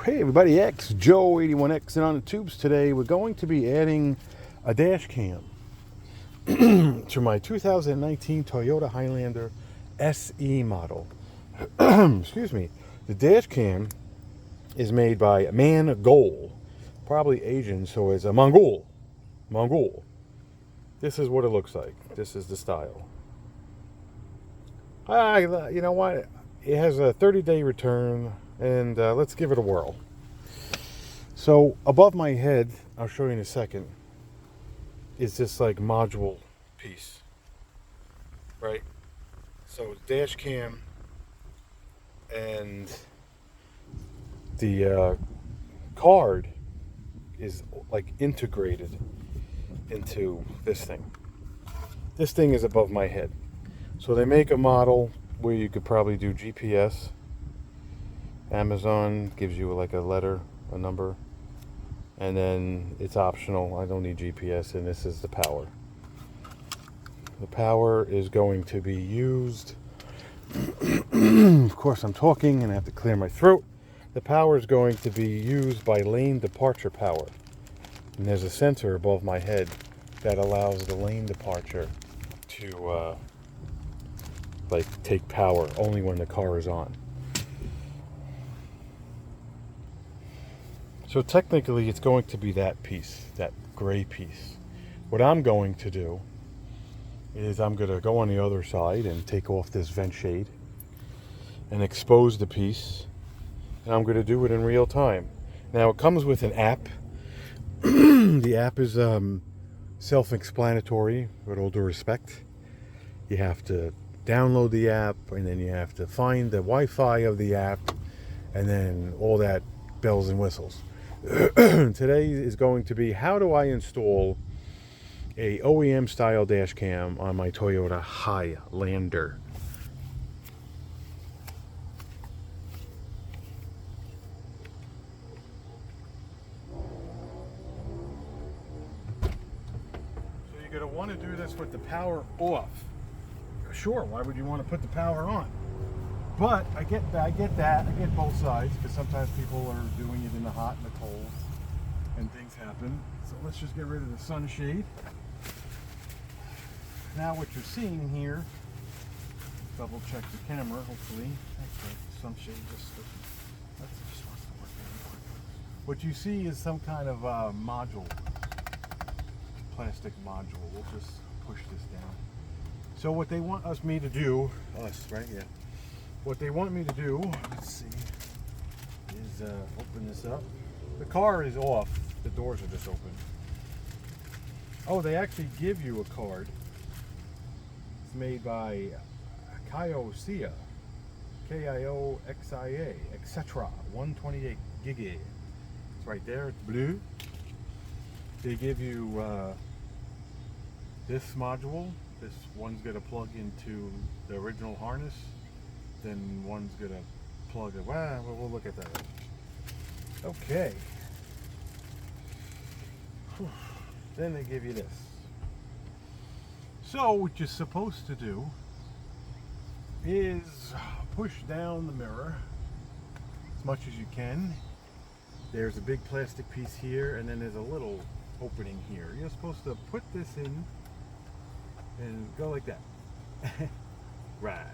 Hey everybody, X Joe 81X, and on the tubes today we're going to be adding a dash cam to my 2019 Toyota Highlander SE model. Excuse me. The dash cam is made by MANGOAL, probably Asian, so it's a MANGOAL. MANGOAL. This is what it looks like. This is the style. You know what? It has a 30-day return, and let's give it a whirl. So above my head, I'll show you in a second, is this like module piece, right? So dash cam and the card is like integrated into this thing. This thing is above my head. So they make a model where you could probably do GPS. Amazon gives you like a letter, a number, and then it's optional. I don't need GPS, and this is the power. The power is going to be used. Of course, I'm talking and I have to clear my throat. The power is going to be used by lane departure power. And there's a sensor above my head that allows the lane departure to like take power only when the car is on. So technically it's going to be that piece, that gray piece. What I'm going to do is I'm going to go on the other side and take off this vent shade and expose the piece, and I'm going to do it in real time. Now it comes with an app. The app is self-explanatory, with all due respect. You have to download the app, and then you have to find the Wi-Fi of the app, and then all that bells and whistles. Today is going to be how do I install a OEM style dash cam on my Toyota Highlander. So you're going to want to do this with the power off. Sure, why would you want to put the power on? But I get both sides, because sometimes people are doing it in the hot and the cold, and things happen. So let's just get rid of the sunshade. Now what you're seeing here, double check the camera, hopefully. Okay, the sunshade just wants to work anymore. What you see is some kind of module, plastic module. We'll just push this down. So what they want me to do, right here. What they want me to do, let's see, is open this up. The car is off. The doors are just open. Oh, they actually give you a card. It's made by Kioxia, Kioxia, etc. 128 gig. It's right there. It's blue. They give you this module. This one's going to plug into the original harness. Then one's going to plug it. Well, we'll look at that. Okay. Then they give you this. So what you're supposed to do is push down the mirror as much as you can. There's a big plastic piece here, and then there's a little opening here. You're supposed to put this in and go like that. Right.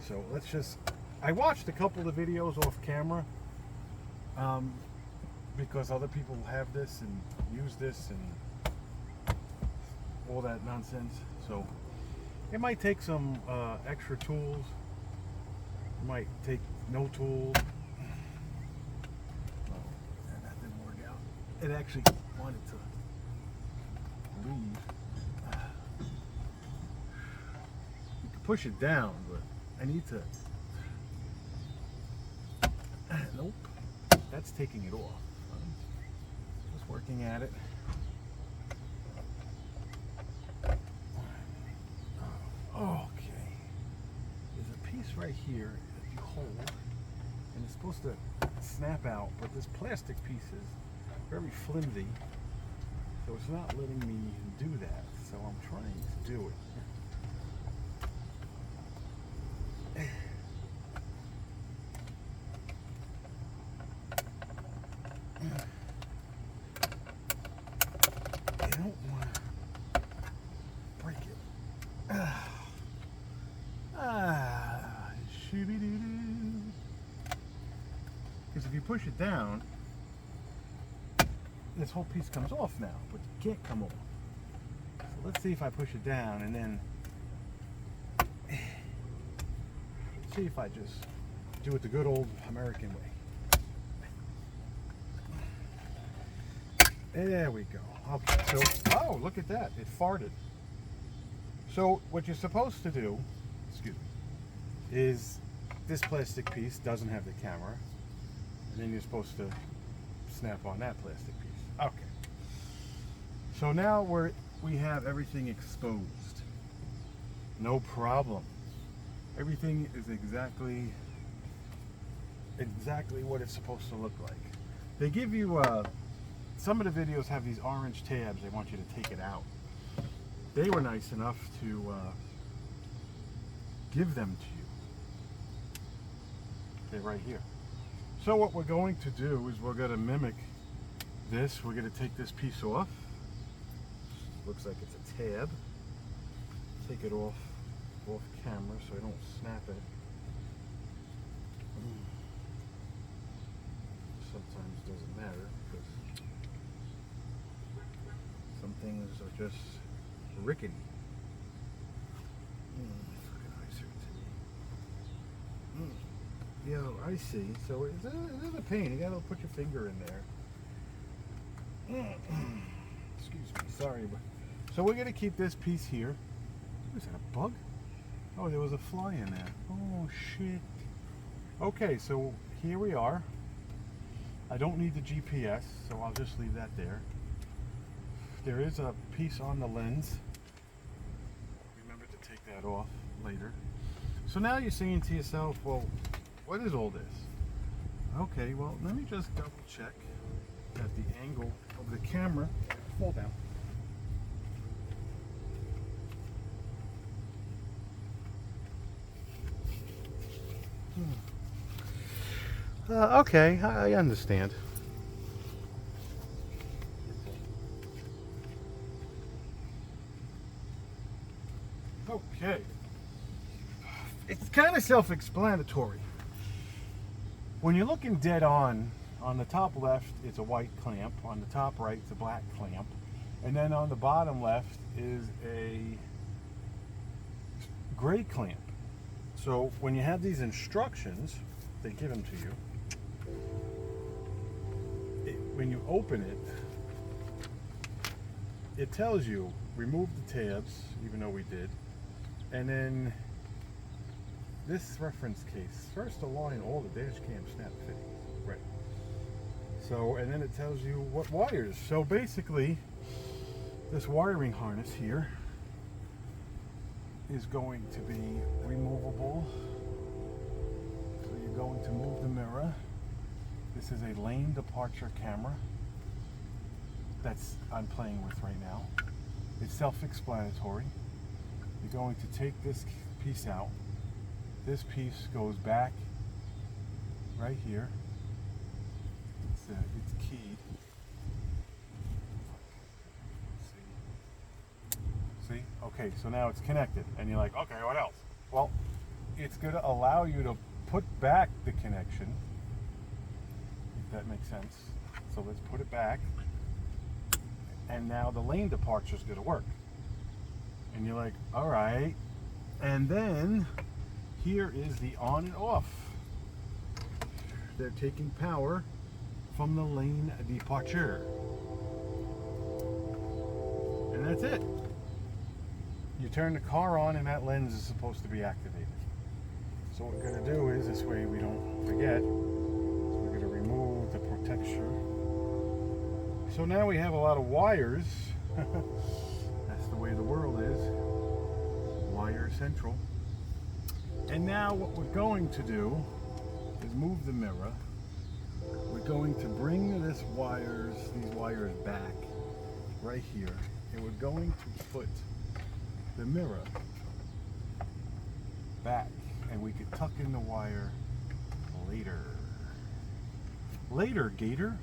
So let's just, I watched a couple of videos off camera because other people have this and use this and all that nonsense. So it might take some extra tools. It might take no tools. Well, that didn't work out. It actually wanted to leave. You can push it down, but I need to. Nope. That's taking it off. Just working at it. Okay. There's a piece right here that you hold, and it's supposed to snap out, but this plastic piece is very flimsy, so it's not letting me do that. So I'm trying to do it. Because if you push it down, this whole piece comes off now, but it can't come off. So let's see if I push it down, and then see if I just do it the good old American way. There we go. Okay, so, oh, look at that. It farted. So what you're supposed to do, excuse me, is this plastic piece doesn't have the camera, and then you're supposed to snap on that plastic piece. Okay. So now we have everything exposed. No problem. Everything is exactly what it's supposed to look like. They give you some of the videos have these orange tabs. They want you to take it out. They were nice enough to give them to you. They're right here. So what we're going to do is we're going to mimic this. We're going to take this piece off. Looks like it's a tab. Take it off camera so I don't snap it. Sometimes it doesn't matter because some things are just rickety. Yo, I see. So it is a pain. You gotta put your finger in there. Excuse me. Sorry. So we're gonna keep this piece here. Was that a bug? Oh, there was a fly in there. Oh shit. Okay, so here we are. I don't need the GPS, so I'll just leave that there. There is a piece on the lens. Remember to take that off later. So now you're saying to yourself, well, what is all this? Okay, well, let me just double check that the angle of the camera, fall down. Okay, I understand. Okay. It's kind of self-explanatory. When you're looking dead on the top left, it's a white clamp. On the top right, it's a black clamp. And then on the bottom left is a gray clamp. So when you have these instructions, they give them to you. When you open it, it tells you remove the tabs, even though we did, and then this reference case, first align all the dash cam snap fittings, right? So, and then it tells you what wires. So basically, this wiring harness here is going to be removable. So you're going to move the mirror. This is a lane departure camera that's I'm playing with right now. It's self-explanatory. You're going to take this piece out. This piece goes back right here. It's keyed. See? Okay, so now it's connected. And you're like, okay, what else? Well, it's going to allow you to put back the connection. If that makes sense. So let's put it back. And now the lane departure is going to work. And you're like, all right. And then here is the on and off. They're taking power from the lane departure. And that's it. You turn the car on and that lens is supposed to be activated. So what we're going to do is, this way we don't forget, we're going to remove the protection. So now we have a lot of wires. That's the way the world is. Wire central. And now what we're going to do is move the mirror. We're going to bring these wires back right here. And we're going to put the mirror back. And we could tuck in the wire later. Later, Gator.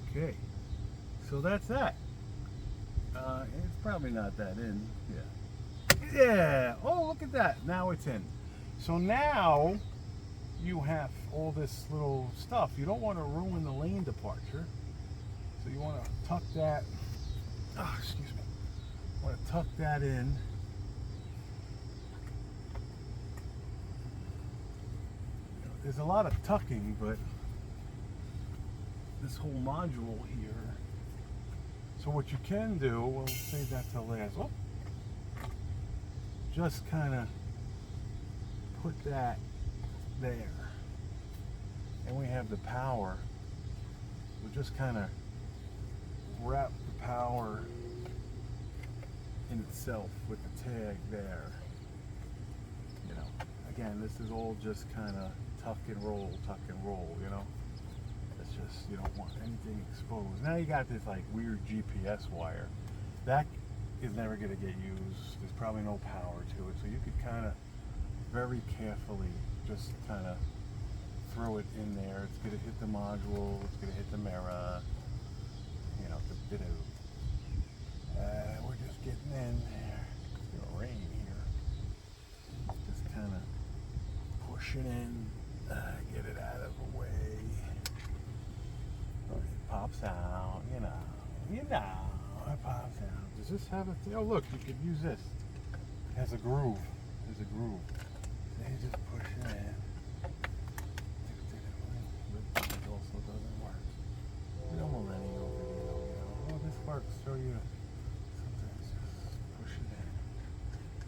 Okay, so that's that. It's probably not that in. Yeah. Yeah. Oh, look at that. Now it's in. So now you have all this little stuff. You don't want to ruin the lane departure. So you want to tuck that. Oh, excuse me. Want to tuck that in. There's a lot of tucking, but this whole module here. So what you can do, we'll save that till last. Oh, just kind of put that there, and we have the power. We'll just kind of wrap the power in itself with the tag there. You know, again, this is all just kind of tuck and roll, you know. It's just, you don't want anything exposed. Now you got this like weird GPS wire. That is never going to get used. There's probably no power to it. So you could kind of very carefully just kind of throw it in there. It's going to hit the module. It's going to hit the mirror. You know, we're just getting in there. It's going to rain here. Just kind of push it in. Get it out of the way. It pops out, you know, it pops out. Does this have a thing? Oh, look, you could use this. It has a groove. There's a groove. So you just push it in. It also doesn't work. No millennial video, you know. Oh, this works. Show you. Sometimes just push it in.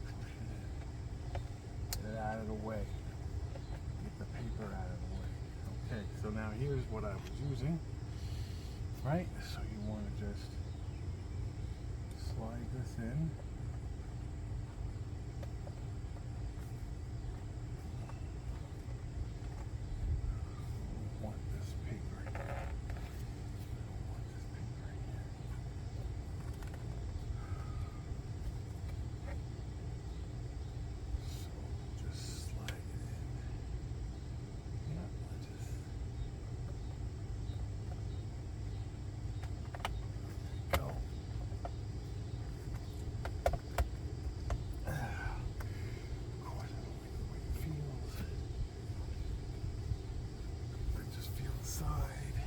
Push it in. Get it out of the way. Get the paper out of the way. Okay, so now here's what I was using. Right? So you want to just slide this in. I want this paper here. I want this paper here. So just slide it in. Yeah, just go. Of course, I don't like the way it feels. I just feel inside.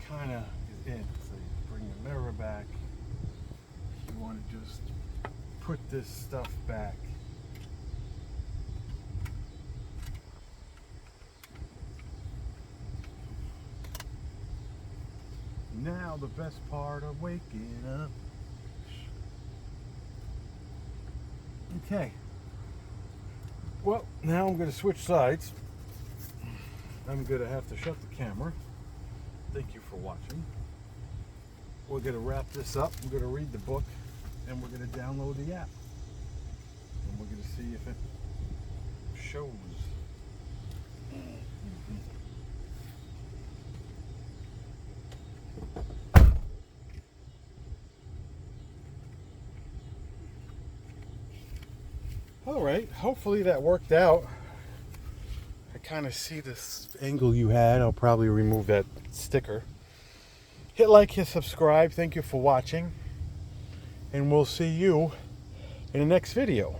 Kind of is in. So you bring the mirror back. You want to just put this stuff back. Now the best part of waking up. Okay. Well, now I'm going to switch sides. I'm going to have to shut the camera. Thank you for watching. We're going to wrap this up. I'm going to read the book, and we're going to download the app. And we're going to see if it shows. All right, hopefully that worked out. I kind of see this angle you had. I'll probably remove that sticker. Hit like, hit subscribe. Thank you for watching. And we'll see you in the next video.